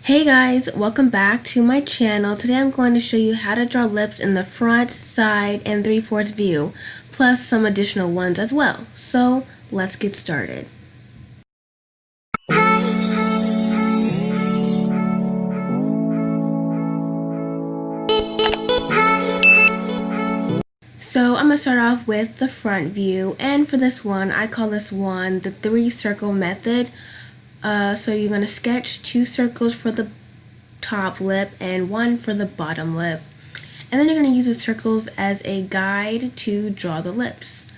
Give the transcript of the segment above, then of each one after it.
Hey guys, welcome back to my channel. Today I'm going to show you how to draw lips in the front, side, and 3/4 view, plus some additional ones as well. So let's get started. So I'm going to start off with the front view, and for this one, I call this one the 3-circle method. So you're going to sketch 2 circles for the top lip and 1 for the bottom lip. And then you're going to use the circles as a guide to draw the lips.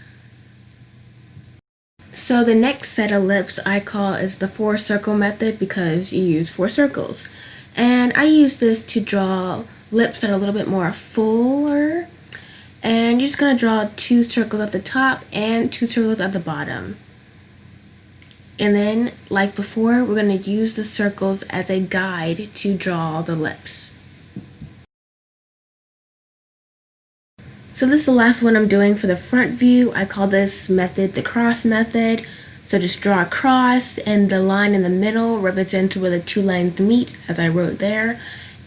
So the next set of lips I call is the 4-circle method because you use 4 circles. And I use this to draw lips that are a little bit more fuller. And you're just going to draw 2 circles at the top and 2 circles at the bottom. And then, like before, we're going to use the circles as a guide to draw the lips. So this is the last one I'm doing for the front view. I call this method the cross method. So just draw a cross, and the line in the middle represents where the 2 lines meet, as I wrote there.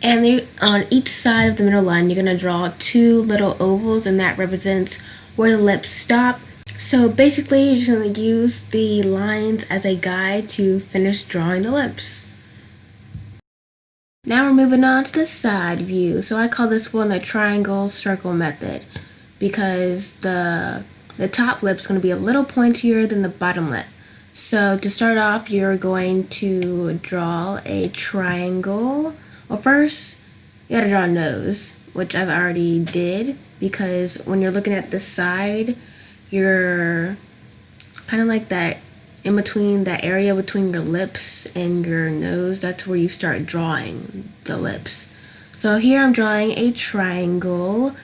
And on each side of the middle line, you're going to draw 2 little ovals, and that represents where the lips stop. So basically, you're just going to use the lines as a guide to finish drawing the lips. Now we're moving on to the side view. So I call this one the triangle circle method because the top lip is going to be a little pointier than the bottom lip. So to start off, you're going to draw a triangle. Well, first, you gotta draw a nose, which I've already did because when you're looking at the side, you're kind of like that in between, that area between your lips and your nose. That's where you start drawing the lips. So here I'm drawing a triangle,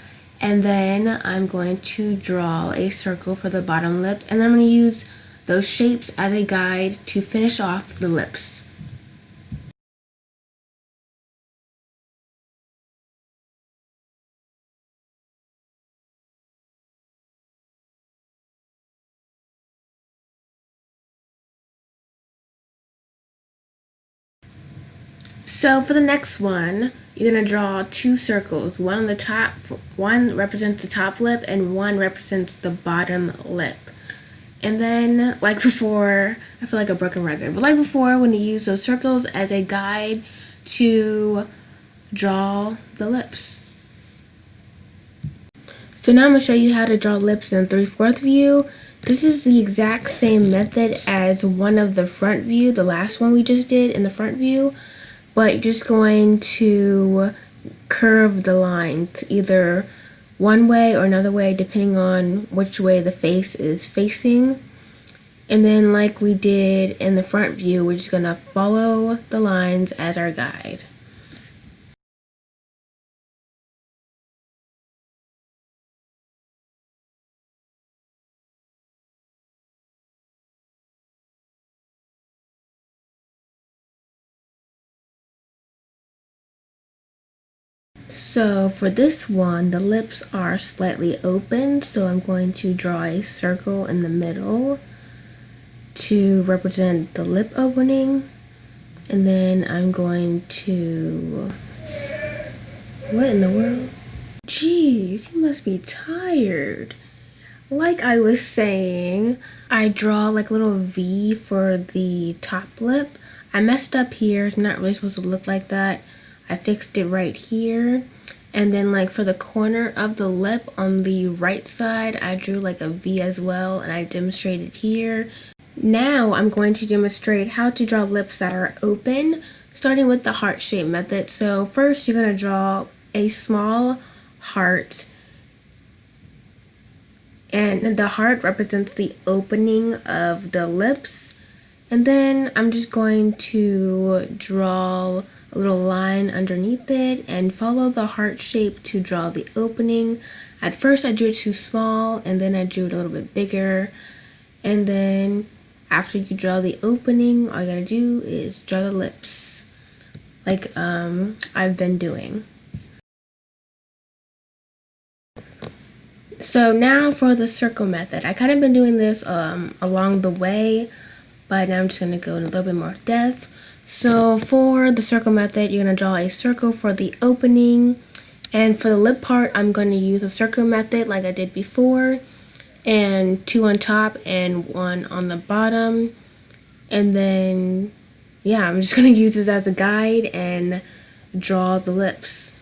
and then I'm going to draw a circle for the bottom lip, and then I'm going to use those shapes as a guide to finish off the lips. So for the next one, you're going to draw 2 circles. One on the top, one represents the top lip and one represents the bottom lip. And then, like before, I feel like a broken record, but like before, when you use those circles as a guide to draw the lips. So now I'm going to show you how to draw lips in 3/4 view. This is the exact same method as one of the front view, the last one we just did in the front view. But you're just going to curve the lines either one way or another way depending on which way the face is facing. And then like we did in the front view, we're just going to follow the lines as our guide. So for this one, the lips are slightly open, so I'm going to draw a circle in the middle to represent the lip opening, and then I'm going to, what in the world? Jeez, you must be tired. Like I was saying, I draw like a little V for the top lip. I messed up here, it's not really supposed to look like that. I fixed it right here. And then like for the corner of the lip on the right side, I drew like a V as well, and I demonstrated here. Now I'm going to demonstrate how to draw lips that are open, starting with the heart shape method. So first you're going to draw a small heart, and the heart represents the opening of the lips. And then I'm just going to draw a little line underneath it and follow the heart shape to draw the opening. At first I drew it too small, and then I drew it a little bit bigger. And then after you draw the opening, all you gotta do is draw the lips like I've been doing. So now for the circle method. I kind of been doing this along the way, but now I'm just going to go in a little bit more depth. So for the circle method, you're going to draw a circle for the opening. And for the lip part, I'm going to use a circle method like I did before. And 2 on top and 1 on the bottom. And then, yeah, I'm just going to use this as a guide and draw the lips.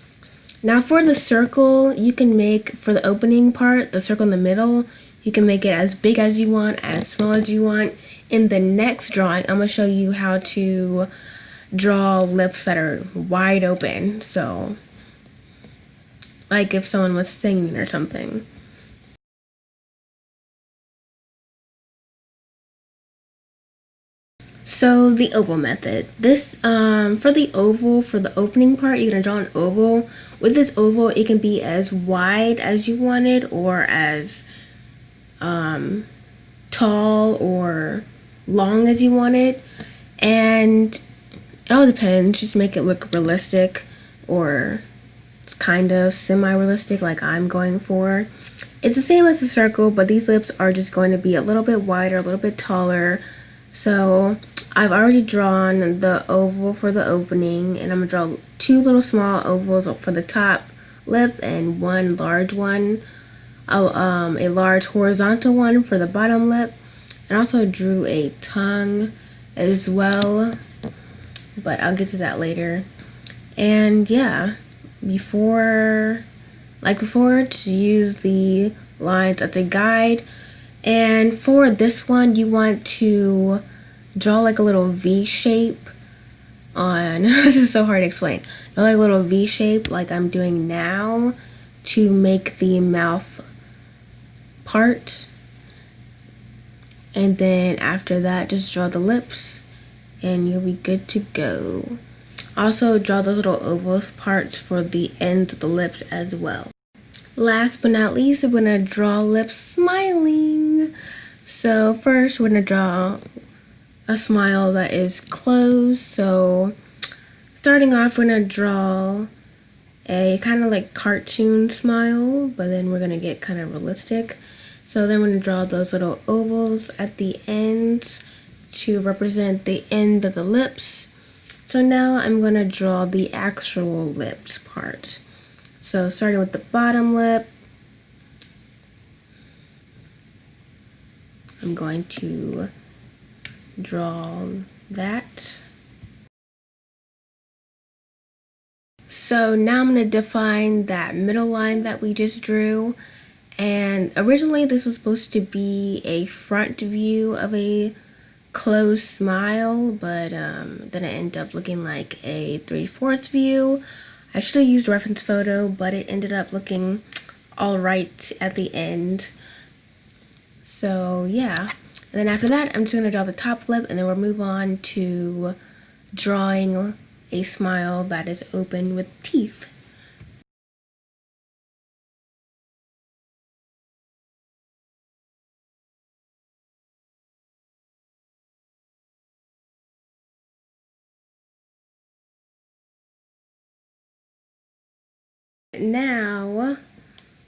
Now for the circle, you can make, for the opening part, the circle in the middle, you can make it as big as you want, as small as you want. In the next drawing, I'm going to show you how to draw lips that are wide open. So, like if someone was singing or something. So the oval method. This for the oval, for the opening part, you're gonna draw an oval. With this oval, it can be as wide as you want it, or as tall or long as you want it, and it all depends. Just make it look realistic, or it's kind of semi-realistic, like I'm going for. It's the same as the circle, but these lips are just going to be a little bit wider, a little bit taller. So I've already drawn the oval for the opening, and I'm gonna draw 2 little small ovals for the top lip and 1 large one, a large horizontal one for the bottom lip, and also drew a tongue as well, but I'll get to that later. And yeah, before, to use the lines as a guide. And for this one, you want to draw like a little V shape on, this is so hard to explain, draw like a little V shape like I'm doing now to make the mouth part. And then after that, just draw the lips and you'll be good to go. Also draw those little oval parts for the ends of the lips as well. Last but not least, we're going to draw lips smiling. So first we're going to draw a smile that is closed. So starting off, we're going to draw a kind of like cartoon smile, but then we're going to get kind of realistic. So then we're going to draw those little ovals at the ends to represent the end of the lips. So now I'm going to draw the actual lips part. So starting with the bottom lip, I'm going to draw that. So now I'm going to define that middle line that we just drew. And originally this was supposed to be a front view of a closed smile, but then it ended up looking like a 3/4 view. I should have used a reference photo, but it ended up looking all right at the end. So yeah, and then after that, I'm just gonna draw the top lip, and then we'll move on to drawing a smile that is open with teeth. Now,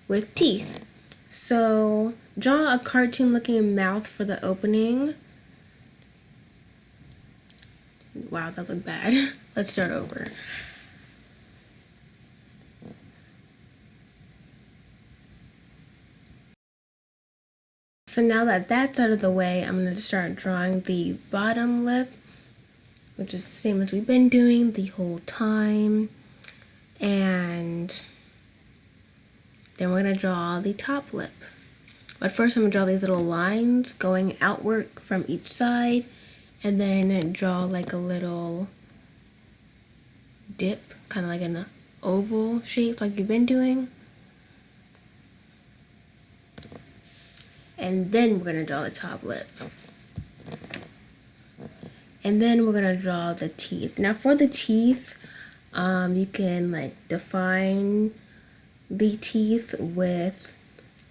with teeth. So draw a cartoon looking mouth for the opening. Wow, that looked bad. Let's start over. So now that that's out of the way, I'm going to start drawing the bottom lip, which is the same as we've been doing the whole time. And then we're going to draw the top lip. But first I'm going to draw these little lines going outward from each side, and then draw like a little dip, kind of like an oval shape like you've been doing. And then we're going to draw the top lip. And then we're going to draw the teeth. Now for the teeth, you can like define the teeth with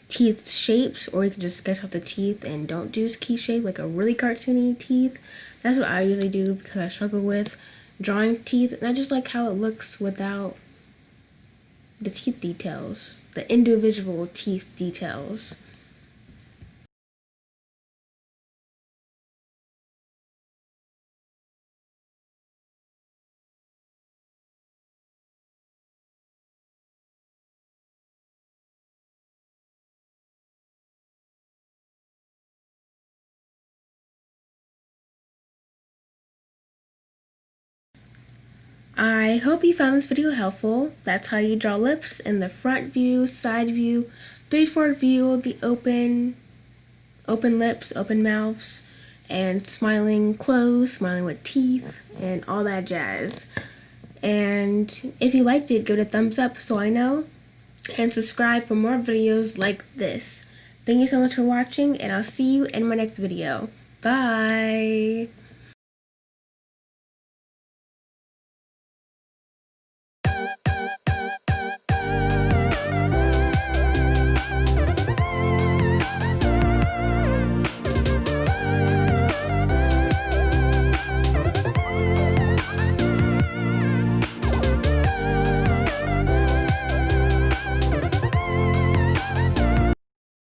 teeth shapes, or you can just sketch out the teeth and don't do key shape, like a really cartoony teeth. That's what I usually do because I struggle with drawing teeth, and I just like how it looks without the teeth details, the individual teeth details. I hope you found this video helpful. That's how you draw lips in the front view, side view, 3/4 view, the open lips, open mouths, and smiling clothes, smiling with teeth, and all that jazz. And if you liked it, give it a thumbs up so I know, and subscribe for more videos like this. Thank you so much for watching, and I'll see you in my next video. Bye!